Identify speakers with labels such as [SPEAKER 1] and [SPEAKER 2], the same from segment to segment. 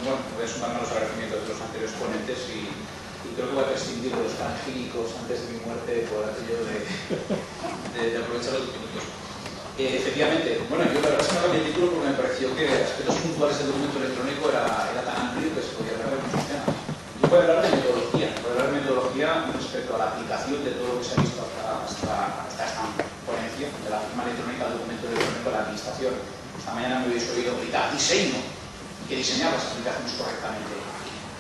[SPEAKER 1] bueno, voy a sumarme a los agradecimientos de los anteriores ponentes y creo que voy a prescindir de los panegíricos antes de mi muerte por aquello de aprovechar los minutos. Efectivamente, bueno, yo la verdad es que no cambié el título porque me pareció que aspectos puntuales del documento electrónico era tan amplio que se podía hablar de muchos temas. Yo voy a hablar de metodología respecto a la aplicación de todo lo que se ha visto hasta esta ponencia de la firma electrónica del documento electrónico de la administración. Esta mañana me habéis oído aplicar diseño y que diseñar las aplicaciones correctamente.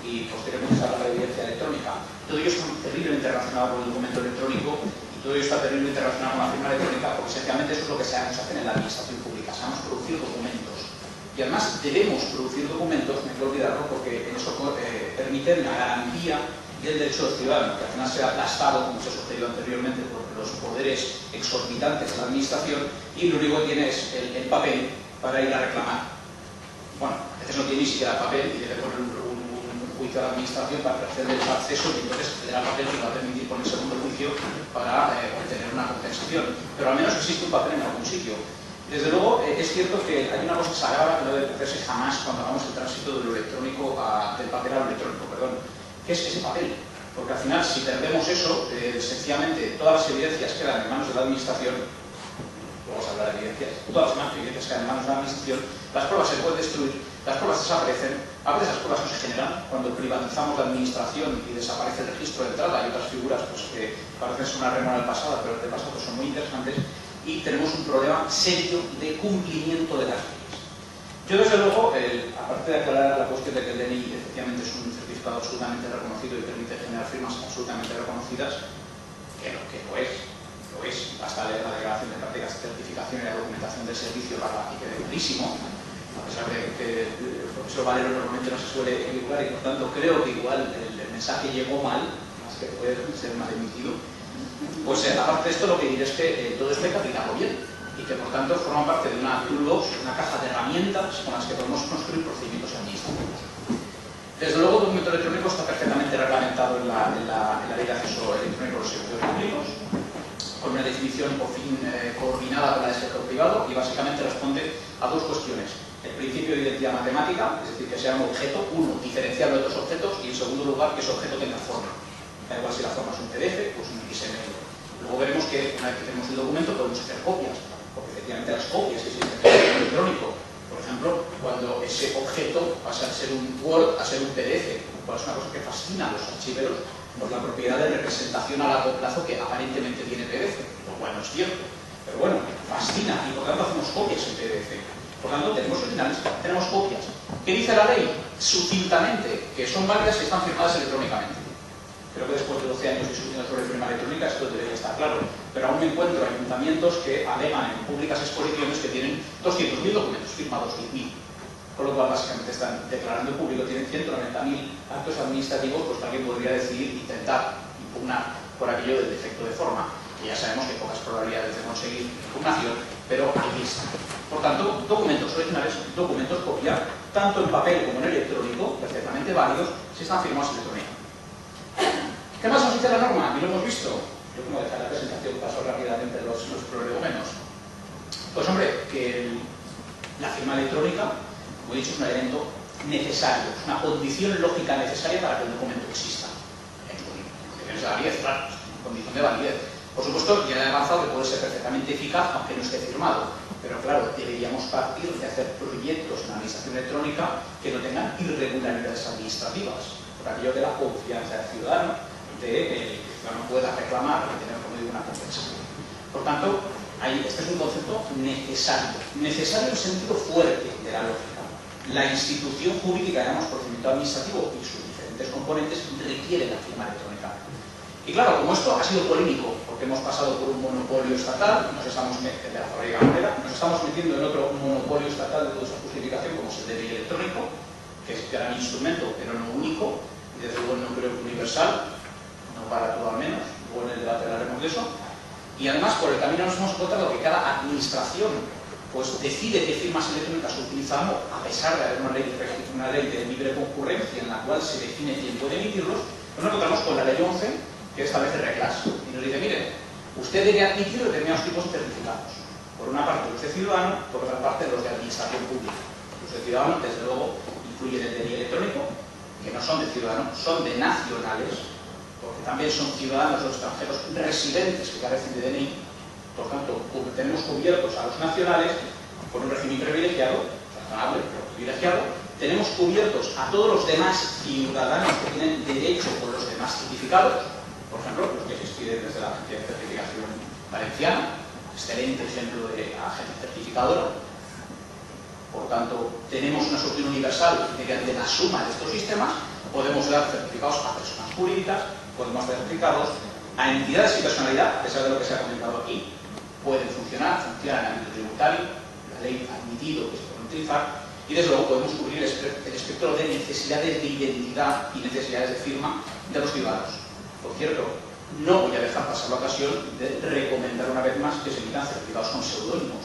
[SPEAKER 1] Y posteriormente se habla de evidencia electrónica. Todo ello está terriblemente relacionado con el documento electrónico y todo ello está terriblemente relacionado con la firma electrónica porque esencialmente eso es lo que sabemos hacer en la administración pública. Sabemos producir documentos. Y además debemos producir documentos, no hay que olvidarlo, porque eso permite la garantía del derecho del ciudadano, que al final sea aplastado, como se ha sucedido anteriormente, por los poderes exorbitantes de la administración y lo único que tiene es el papel para ir a reclamar. Bueno, a veces no tiene ni siquiera papel y debe poner un juicio a la administración para hacer el acceso y entonces acceder al papel que va a permitir poner segundo juicio para obtener una compensación. Pero al menos existe un papel en algún sitio. Desde luego, es cierto que hay una cosa sagrada que no debe hacerse jamás cuando hagamos el tránsito de lo electrónico del papel a lo electrónico, perdón, que es ese papel. Porque al final, si perdemos eso, sencillamente todas las evidencias quedan en manos de la administración. Vamos a hablar de evidencias. Todas las evidencias quedan en manos de la administración. Las pruebas se pueden destruir, las pruebas desaparecen. A veces las pruebas no se generan. Cuando privatizamos la administración y desaparece el registro de entrada, hay otras figuras pues, que parecen ser una remora del pasado, pero de pasado son muy interesantes. Y tenemos un problema serio de cumplimiento de las leyes. Yo, desde luego, aparte de aclarar la cuestión de que el DNI efectivamente es un certificado absolutamente reconocido y permite generar firmas absolutamente reconocidas, que lo es, basta leer la declaración de prácticas de certificación y la documentación del servicio para que quede clarísimo, a pesar de que el profesor Valero normalmente no se suele equivocar y por tanto creo que igual el mensaje llegó mal, más que puede ser mal emitido. Pues aparte de esto, lo que diré es que todo esto hay que aplicarlo bien y que por tanto forma parte de una toolbox, una caja de herramientas con las que podemos construir procedimientos administrativos. Desde luego, el documento electrónico está perfectamente reglamentado en la Ley de Acceso Electrónico a los Servicios Públicos, con una definición por fin coordinada con la del sector privado y básicamente responde a dos cuestiones. El principio de identidad matemática, es decir, que sea un objeto, uno, diferenciable de otros objetos y en segundo lugar, que ese objeto tenga forma. Da igual si la forma es un PDF o es un XML. Luego veremos que una vez que tenemos el documento podemos hacer copias, porque efectivamente las copias que existen en el electrónico, por ejemplo, cuando ese objeto pasa de ser un Word a ser un PDF, cual es una cosa que fascina a los archiveros por la propiedad de representación a largo plazo que aparentemente tiene PDF, lo cual no es cierto, pero bueno, fascina y por tanto hacemos copias en PDF. Por tanto, tenemos originales, tenemos copias. ¿Qué dice la ley? Sucintamente, que son válidas y están firmadas electrónicamente. Creo que después de 12 años discutiendo sobre firma electrónica esto debería estar claro, pero aún me encuentro ayuntamientos que alegan en públicas exposiciones que tienen 200.000 documentos firmados, 10.000. Con lo cual básicamente están declarando en público, tienen 190.000 actos administrativos, pues que alguien podría decidir intentar impugnar por aquello del defecto de forma, que ya sabemos que hay pocas probabilidades de conseguir impugnación, pero ahí está. Por tanto, documentos originales, documentos copia, tanto en papel como en electrónico, perfectamente válidos, si están firmados electrónicamente. ¿Qué más nos dice la norma? Y lo hemos visto. Yo, como dejar la presentación, paso rápidamente los prolegómenos. Pues hombre, que la firma electrónica, como he dicho, es un elemento necesario, es una condición lógica necesaria para que el documento exista. En condiciones de validez, claro, en condición de validez. Por supuesto, ya he avanzado que puede ser perfectamente eficaz, aunque no esté firmado. Pero claro, deberíamos partir de hacer proyectos en la administración electrónica que no tengan irregularidades administrativas, por aquello de la confianza del ciudadano, de que el ciudadano pueda reclamar y tener como digo una compensación. Por tanto, este es un concepto necesario en sentido fuerte de la lógica. La institución jurídica que llamamos procedimiento administrativo y sus diferentes componentes requieren la firma electrónica. Y claro, como esto ha sido polémico, porque hemos pasado por un monopolio estatal, nos estamos metiendo en otro monopolio estatal de uso justificación, como es el DNI electrónico, que es un gran instrumento, pero no único, y desde luego no creo que universal, no para todo al menos, luego en el debate hablaremos de eso. Y además, por el camino nos hemos encontrado que cada administración pues decide qué firmas electrónicas utilizamos, a pesar de haber una ley de libre concurrencia en la cual se define quién puede emitirlos. Nos encontramos con la ley 11, que establece reglas y nos dice, miren, usted debe admitir determinados tipos de certificados. Por una parte los de ciudadano, por otra parte los de administración pública. Los de ciudadano, desde luego, incluyen el DNI electrónico, que no son de ciudadanos, son de nacionales, porque también son ciudadanos o extranjeros residentes que carecen de DNI. Por tanto, tenemos cubiertos a los nacionales con un régimen privilegiado, razonable pero privilegiado. Tenemos cubiertos a todos los demás ciudadanos que tienen derecho con los demás certificados, por ejemplo, los que se expiden desde la Agencia de Certificación Valenciana, excelente ejemplo de agencia certificadora. Por tanto, tenemos una solución universal mediante la suma de estos sistemas. Podemos dar certificados a personas jurídicas, podemos dar certificados a entidades y personalidad, a pesar de lo que se ha comentado aquí. Pueden funcionan en el ámbito tributario, la ley ha admitido que se pueden utilizar, y desde luego podemos cubrir el espectro de necesidades de identidad y necesidades de firma de los ciudadanos. Por cierto, no voy a dejar pasar la ocasión de recomendar una vez más que se emitan certificados con seudónimos.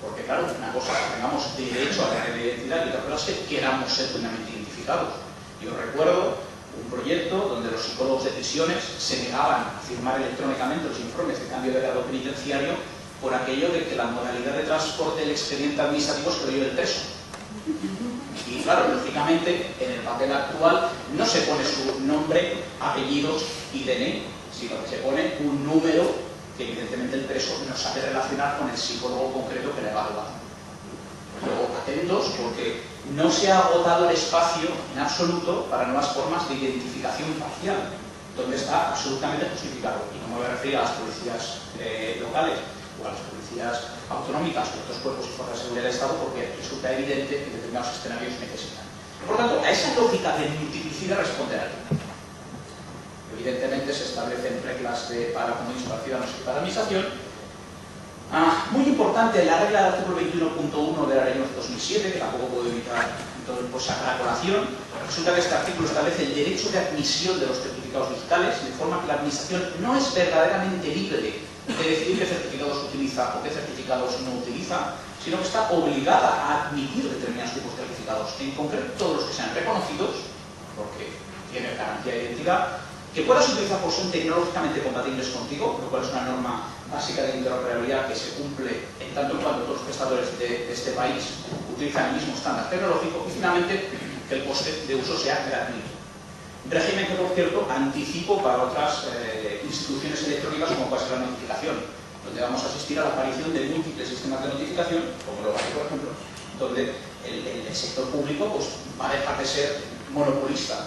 [SPEAKER 1] Porque claro, una cosa es que tengamos derecho a la red de identidad y otra cosa es que queramos ser plenamente identificados. Yo recuerdo un proyecto donde los psicólogos de prisiones se negaban a firmar electrónicamente los informes de cambio de grado penitenciario por aquello de que la modalidad de transporte del expediente administrativo es que lo lleve el preso. Y claro, lógicamente, en el papel actual no se pone su nombre, apellidos y DNI, sino que se pone un número que evidentemente el preso no sabe relacionar con el psicólogo concreto que le evalúa. Luego, atentos, porque no se ha agotado el espacio en absoluto para nuevas formas de identificación facial, donde está absolutamente justificado. Y no me voy a referir a las policías locales o a las policías autonómicas o otros cuerpos y fuerzas de seguridad del Estado, porque resulta evidente que determinados escenarios necesitan. Por tanto, a esa lógica de multiplicidad responderá. Evidentemente se establecen reglas para comunismo, para ciudadanos y para administración. Muy importante la regla del artículo 21.1 de la ley 2007, que tampoco puedo evitar sacar a colación. Resulta que este artículo establece el derecho de admisión de los certificados digitales, de forma que la administración no es verdaderamente libre de decidir qué certificados utiliza o qué certificados no utiliza, sino que está obligada a admitir determinados tipos de certificados, en concreto todos los que sean reconocidos, porque tienen garantía de identidad, que puedas utilizar por ser tecnológicamente compatibles contigo, lo cual es una norma básica de interoperabilidad que se cumple en tanto en cuanto todos los prestadores de este país utilizan el mismo estándar tecnológico, y finalmente que el coste de uso sea gratuito. Régimen que, por cierto, anticipo para otras instituciones electrónicas como puede ser la notificación, donde vamos a asistir a la aparición de múltiples sistemas de notificación, como lo hay, por ejemplo, donde el sector público pues, va a dejar de ser monopolista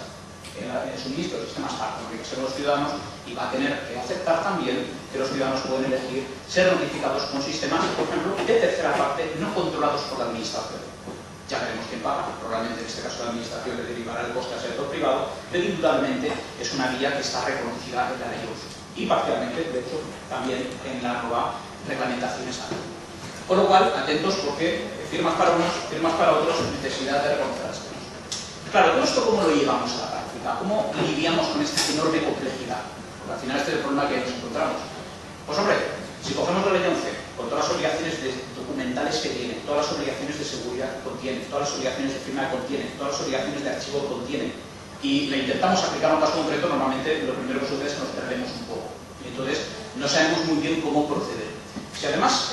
[SPEAKER 1] en el suministro de sistemas para comunicarse con los ciudadanos y va a tener que aceptar también que los ciudadanos pueden elegir ser notificados con sistemas, por ejemplo, de tercera parte no controlados por la administración. Ya veremos quién paga, probablemente en este caso la administración le derivará el coste al sector privado, pero indudablemente es una vía que está reconocida en la ley y parcialmente, de hecho, también en la nueva reglamentación estatal. Con lo cual, atentos porque firmas para unos, firmas para otros, necesidad de reconocer las cosas. Claro, ¿todo esto cómo lo llevamos a la práctica? ¿Cómo lidiamos con esta enorme complejidad? Porque al final este es el problema que nos encontramos. Pues hombre, si cogemos la ley 11, con todas las obligaciones documentales que tiene, todas las obligaciones de seguridad que contiene, todas las obligaciones de firma que contiene, todas las obligaciones de archivo que contiene, y la intentamos aplicar a un caso concreto, normalmente lo primero que sucede es que nos perdemos un poco. Y entonces no sabemos muy bien cómo proceder. Si además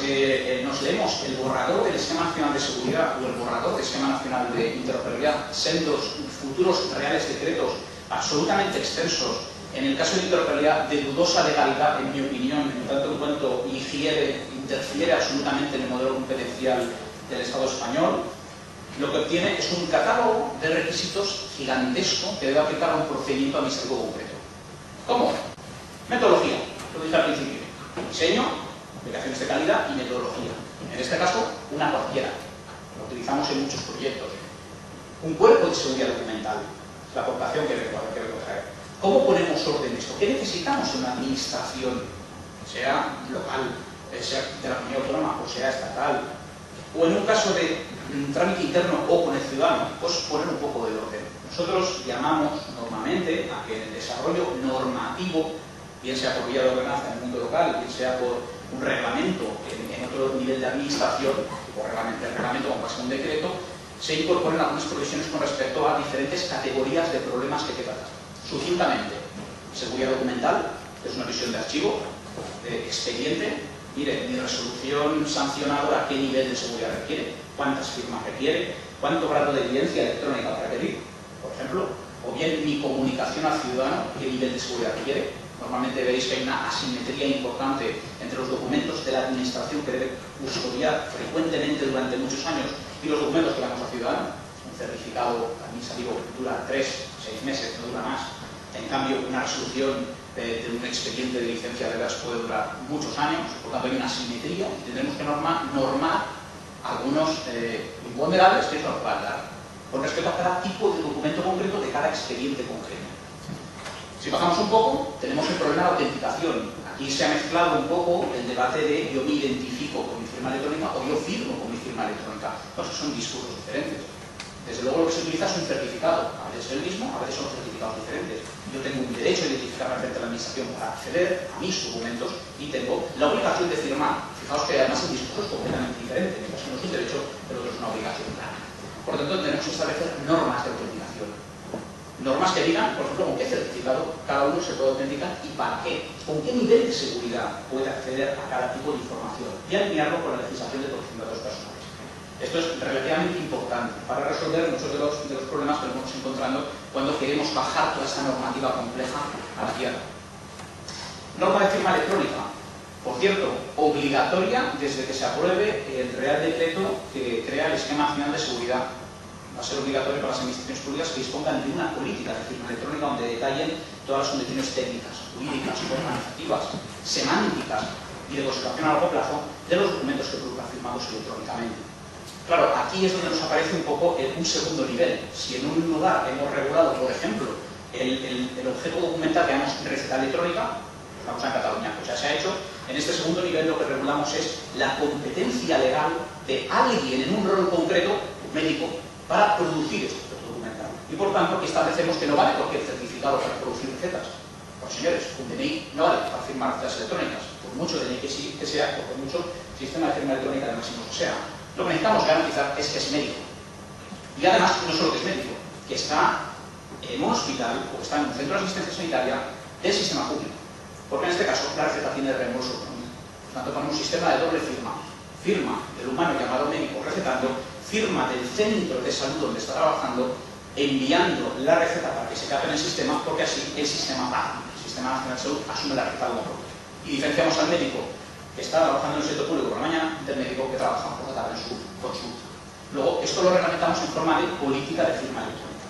[SPEAKER 1] nos leemos el borrador del Esquema Nacional de Seguridad o el borrador del Esquema Nacional de Interoperabilidad, sendos futuros reales decretos absolutamente extensos, en el caso de interoperabilidad de dudosa legalidad, en mi opinión, en tanto en cuanto interfiere absolutamente en el modelo competencial del Estado español, lo que obtiene es un catálogo de requisitos gigantesco que debe aplicar a un procedimiento administrativo concreto. ¿Cómo? Metodología, lo dije al principio. Diseño, aplicaciones de calidad y metodología. En este caso, una cualquiera. Lo utilizamos en muchos proyectos. Un cuerpo de seguridad documental, la aportación que traer. ¿Cómo ponemos orden en esto? ¿Qué necesitamos en una administración, sea local, sea de la comunidad autónoma o sea estatal? O en un caso de trámite interno o con el ciudadano, pues poner un poco de orden. Nosotros llamamos normalmente a que en el desarrollo normativo, bien sea por vía de ordenanza en el mundo local, bien sea por un reglamento en otro nivel de administración, o reglamento como pasa un decreto, se incorporen algunas provisiones con respecto a diferentes categorías de problemas que hay que tratar. Sucintamente, seguridad documental, es una visión de archivo, de expediente. Mire, mi resolución sancionadora, ¿qué nivel de seguridad requiere? ¿Cuántas firmas requiere? cuánto grado de evidencia electrónica va a requerir, por ejemplo, o bien mi comunicación al ciudadano, qué nivel de seguridad requiere. Normalmente veis que hay una asimetría importante entre los documentos de la administración que debe custodiar frecuentemente durante muchos años y los documentos que damos al ciudadano. Un certificado administrativo dura 3, 6 meses, no dura más. En cambio, una resolución de un expediente de licencia de gas puede durar muchos años, por tanto hay una asimetría y tendremos que normar algunos imponderables que eso nos va a dar con respecto a cada tipo de documento concreto de cada expediente concreto. Si bajamos un poco, tenemos el problema de la autenticación. Aquí se ha mezclado un poco el debate de yo me identifico con mi firma electrónica o yo firmo con mi firma electrónica. Entonces son discursos diferentes. Desde luego lo que se utiliza es un certificado. A veces es el mismo, a veces son certificados diferentes. Yo tengo un derecho a identificarme frente a la administración para acceder a mis documentos y tengo la obligación de firmar. Fijaos que además el discurso es completamente diferente. Mientras uno es un derecho, pero otro es una obligación. Por lo tanto, tenemos que establecer normas de autenticación. Normas que digan, por ejemplo, con qué certificado cada uno se puede autenticar y para qué, con qué nivel de seguridad puede acceder a cada tipo de información y alinearlo con la legislación de protección de datos personales. Esto es relativamente importante para resolver muchos de los problemas que nos vamos encontrando cuando queremos bajar toda esta normativa compleja a la tierra. Norma de firma electrónica, por cierto, obligatoria desde que se apruebe el Real Decreto que crea el Esquema Nacional de Seguridad. Va a ser obligatorio para las administraciones públicas que dispongan de una política de firma electrónica donde detallen todas las condiciones técnicas, jurídicas, organizativas, semánticas y de conservación a largo plazo de los documentos que produzcan firmados electrónicamente. Claro, aquí es donde nos aparece un poco un segundo nivel. Si en un lugar hemos regulado, por ejemplo, el objeto documental que llamamos receta electrónica, estamos en Cataluña, pues ya se ha hecho, en este segundo nivel lo que regulamos es la competencia legal de alguien en un rol concreto, médico, para producir este objeto documental. Y por tanto, aquí establecemos que no vale cualquier certificado para producir recetas. Pues señores, un DNI no vale para firmar recetas electrónicas, por mucho DNI que sea, o por mucho sistema de firma electrónica de máximo que sea. Lo que necesitamos garantizar es que es médico. Y además, no solo que es médico, que está en un hospital o está en un centro de asistencia sanitaria del sistema público. Porque en este caso la receta tiene reembolso económico. Por tanto, ponemos un sistema de doble firma. Firma del humano llamado médico recetando, firma del centro de salud donde está trabajando, enviando la receta para que se capte en el sistema, porque así el sistema paga. El Sistema Nacional de Salud asume la receta como propia. Y diferenciamos al médico que está trabajando en el sector público por la mañana del médico que trabaja por la tarde en su consulta. Luego, esto lo reglamentamos en forma de política de firma electrónica.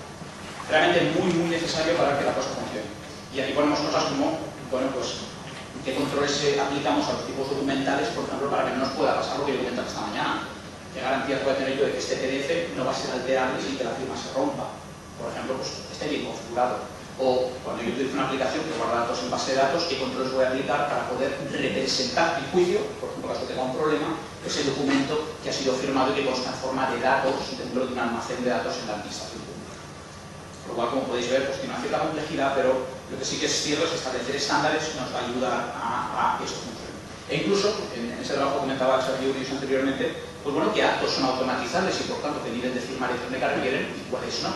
[SPEAKER 1] Realmente muy necesario para que la cosa funcione. Y aquí ponemos cosas como, bueno, pues, qué controles aplicamos a los tipos documentales, por ejemplo, para que no nos pueda pasar lo que yo comentaba esta mañana. ¿Qué garantías puede tener yo de que este PDF no va a ser alterable sin que la firma se rompa? Por ejemplo, pues esté bien configurado. O cuando yo utilizo una aplicación que guarda datos en base de datos, ¿qué controles voy a aplicar para poder representar mi juicio, por ejemplo, caso tenga un problema, ese documento que ha sido firmado y que consta en forma de datos dentro de un almacén de datos en la administración pública? Por lo cual, como podéis ver, pues tiene una cierta complejidad, pero lo que sí que es cierto es que establecer estándares nos va a ayudar a que esto funcione. E incluso, en ese trabajo comentaba Sergio Urius anteriormente, pues bueno, que actos son automatizables y por tanto qué nivel de firma electrónica requieren y cuáles no.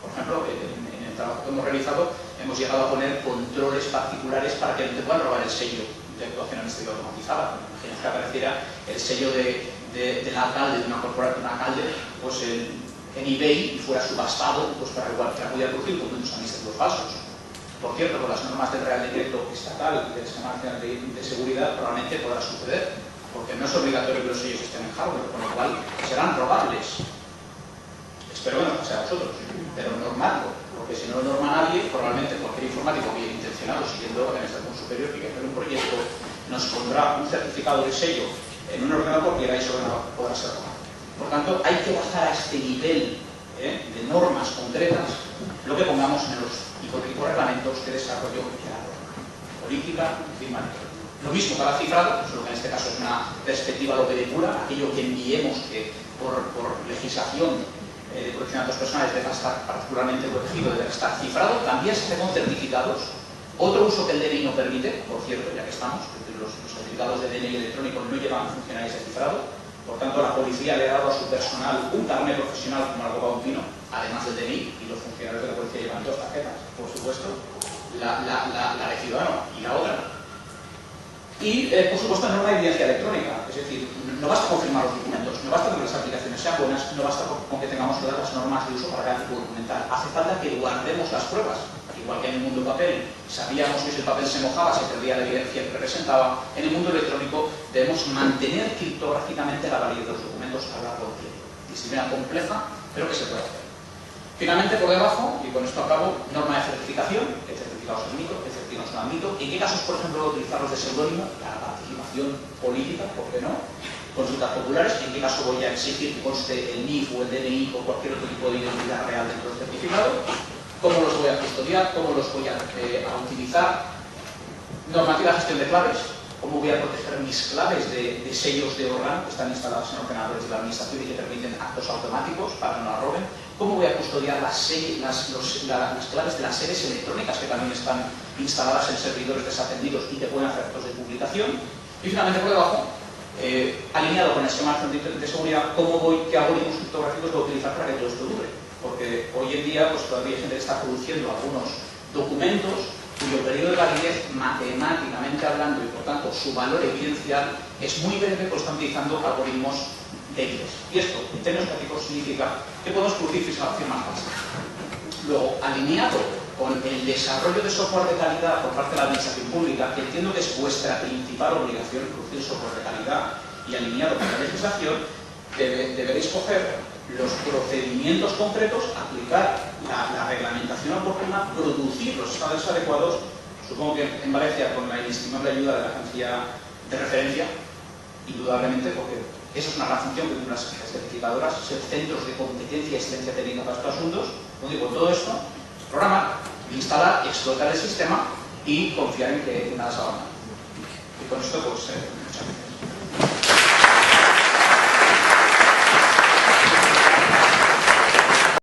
[SPEAKER 1] Por ejemplo, en el trabajo que hemos realizado hemos llegado a poner controles particulares para que no te puedan robar el sello de actuación administrativa automatizada. Imagina que apareciera el sello del alcalde de una corporación, de un alcalde, pues en eBay y fuera subastado pues para poder producir documentos administrativos falsos. Por cierto, con las normas del Real Decreto Estatal y del Esquema Nacional de Seguridad probablemente podrá suceder, porque no es obligatorio que los sellos estén en hardware, con lo cual serán robables. Espero que nos pase a vosotros, pero normarlo, porque si no lo norma nadie, probablemente cualquier informático bien intencionado, siguiendo la administración superior que quiere hacer un proyecto, nos pondrá un certificado de sello en un ordenador que eso no podrá ser robado. Por tanto, hay que bajar a este nivel de normas concretas lo que pongamos en los hipotéticos reglamentos de desarrollo de la norma. Política, firma electrónica. Lo mismo para cifrado, solo que en este caso es una perspectiva lo que depura, aquello que enviemos que por legislación de protección de datos personales debe estar particularmente protegido, debe estar cifrado, también se hace con certificados. Otro uso que el DNI no permite, por cierto, ya que estamos, los certificados de DNI electrónico no llevan funcionalidades de cifrado. Por tanto, la policía le ha dado a su personal un carnet profesional como algo pautino, además del DNI, y los funcionarios de la policía llevan dos tarjetas, por supuesto, la de ciudadano y la otra. Y, por supuesto, norma de evidencia electrónica. Es decir, no basta con firmar los documentos, no basta con que las aplicaciones sean buenas, no basta con que tengamos todas las normas de uso para cada tipo documental. Hace falta que guardemos las pruebas. Igual que en el mundo papel sabíamos que si el papel se mojaba se perdía la evidencia que representaba, en el mundo electrónico debemos mantener criptográficamente la validez de los documentos a lo largo del tiempo. Disciplina compleja, pero que se puede hacer. Finalmente, por debajo, y con esto acabo, norma de certificación, qué certificados admito, qué certificados no admito, en qué casos, por ejemplo, utilizarlos de seudónimo, la participación política, ¿por qué no? Consultas populares, en qué caso voy a exigir que conste el NIF o el DNI o cualquier otro tipo de identidad real dentro del certificado, cómo los voy a custodiar, cómo los voy a utilizar, normativa de gestión de claves, cómo voy a proteger mis claves de sellos de órgano que están instalados en ordenadores de la administración y que permiten actos automáticos para que no la roben, cómo voy a custodiar las claves de las sedes electrónicas que también están instaladas en servidores desatendidos y que pueden hacer actos de publicación, y finalmente por debajo, alineado con el esquema de seguridad, qué algoritmos criptográficos voy a utilizar para que todo esto dure. Porque hoy en día pues, todavía hay gente que está produciendo algunos documentos cuyo periodo de validez, matemáticamente hablando, y por tanto su valor evidencial es muy breve, pues están utilizando algoritmos débiles. Y esto, en términos prácticos, significa que podemos producir fiscalización más fácil. Luego, alineado con el desarrollo de software de calidad por parte de la administración pública, que entiendo que es vuestra principal obligación, producir software de calidad, y alineado con la legislación, deberéis coger los procedimientos concretos, aplicar la reglamentación oportuna, producir los estándares adecuados, supongo que en Valencia con la inestimable ayuda de la agencia de referencia, indudablemente, porque esa es una gran función que tienen las certificadoras, ser centros de competencia y excelencia técnica para estos asuntos. Como digo, todo esto, programar, instalar, explotar el sistema y confiar en que nada se haga mal. Y con esto, pues, muchas gracias.